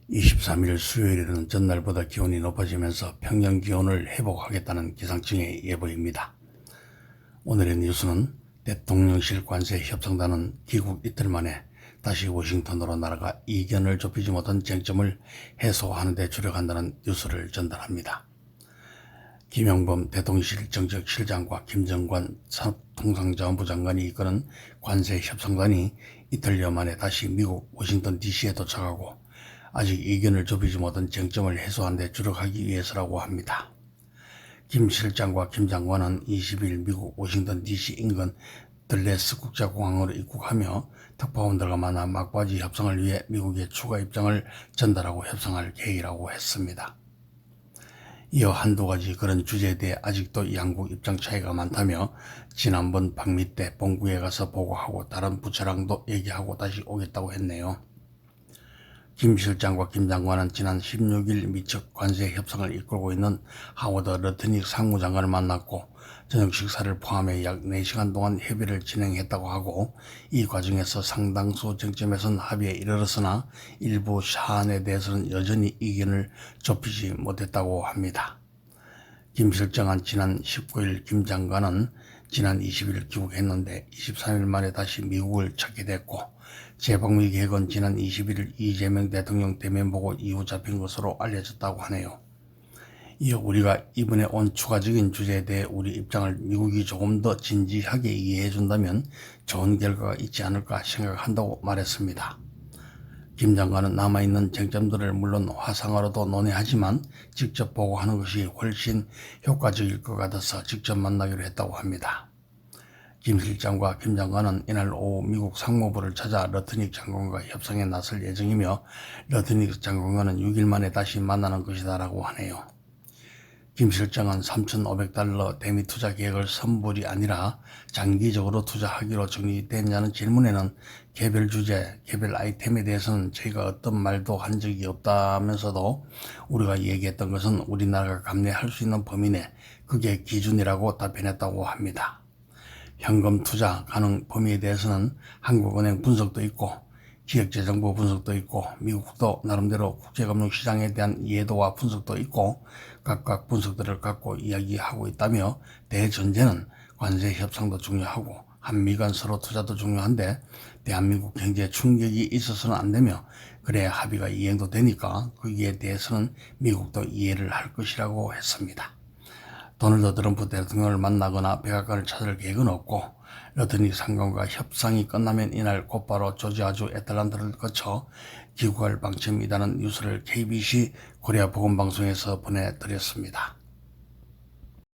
23일 수요일에는 전날보다 기온이 높아지면서 평년 기온을 회복하겠다는 기상청의 예보입니다. 오늘의 뉴스는 대통령실 관세 협상단은 귀국 이틀 만에 다시 워싱턴으로 날아가 이견을 좁히지 못한 쟁점을 해소하는 데 주력한다는 뉴스를 전달합니다. 김영범 대통령실 정책실장과 김정관 산업통상자원부 장관이 이끄는 관세 협상단이 이틀여 만에 다시 미국 워싱턴 DC에 도착하고 아직 이견을 좁히지 못한 쟁점을 해소하는 데 주력하기 위해서라고 합니다. 김 실장과 김 장관은 20일 미국 워싱턴 DC 인근 들레스 국제공항으로 입국하며 특파원들과 만나 막바지 협상을 위해 미국의 추가 입장을 전달하고 협상할 계획이라고 했습니다. 이어 한두 가지 그런 주제에 대해 아직도 양국 입장 차이가 많다며 지난번 방미 때 본국에 가서 보고하고 다른 부처랑도 얘기하고 다시 오겠다고 했네요. 김 실장과 김 장관은 지난 16일 미측 관세 협상을 이끌고 있는 하워드 러트닉 상무장관을 만났고 저녁 식사를 포함해 약 4시간 동안 협의를 진행했다고 하고 이 과정에서 상당수 쟁점에선 합의에 이르렀으나 일부 사안에 대해서는 여전히 이견을 좁히지 못했다고 합니다. 김 실장은 지난 19일, 김 장관은 지난 20일 귀국했는데 23일 만에 다시 미국을 찾게 됐고 재방미 계획은 지난 21일 이재명 대통령 대면 보고 이후 잡힌 것으로 알려졌다고 하네요. 이어 우리가 이번에 온 추가적인 주제에 대해 우리 입장을 미국이 조금 더 진지하게 이해해 준다면 좋은 결과가 있지 않을까 생각한다고 말했습니다. 김 장관은 남아있는 쟁점들을 물론 화상으로도 논의하지만 직접 보고하는 것이 훨씬 효과적일 것 같아서 직접 만나기로 했다고 합니다. 김 실장과 김 장관은 이날 오후 미국 상무부를 찾아 러트닉 장관과 협상에 나설 예정이며 러트닉 장관과는 6일 만에 다시 만나는 것이다라고 하네요. 김 실장은 3,500달러 대미 투자 계획을 선불이 아니라 장기적으로 투자하기로 정리됐냐는 질문에는 개별 주제, 개별 아이템에 대해서는 저희가 어떤 말도 한 적이 없다면서도 우리가 얘기했던 것은 우리나라가 감내할 수 있는 범위 내 그게 기준이라고 답변했다고 합니다. 현금 투자 가능 범위에 대해서는 한국은행 분석도 있고 기획재정부 분석도 있고 미국도 나름대로 국제금융시장에 대한 이해도와 분석도 있고 각각 분석들을 갖고 이야기하고 있다며 대전제는 관세 협상도 중요하고 한미 간 서로 투자도 중요한데 대한민국 경제에 충격이 있어서는 안 되며 그래야 합의가 이행도 되니까 거기에 대해서는 미국도 이해를 할 것이라고 했습니다. 도널드 트럼프 대통령을 만나거나 백악관을 찾을 계획은 없고 러트닉 상관과 협상이 끝나면 이날 곧바로 조지아주 애틀랜타를 거쳐 귀국할 방침이라는 뉴스를 KBC 코리아 보건방송에서 보내드렸습니다.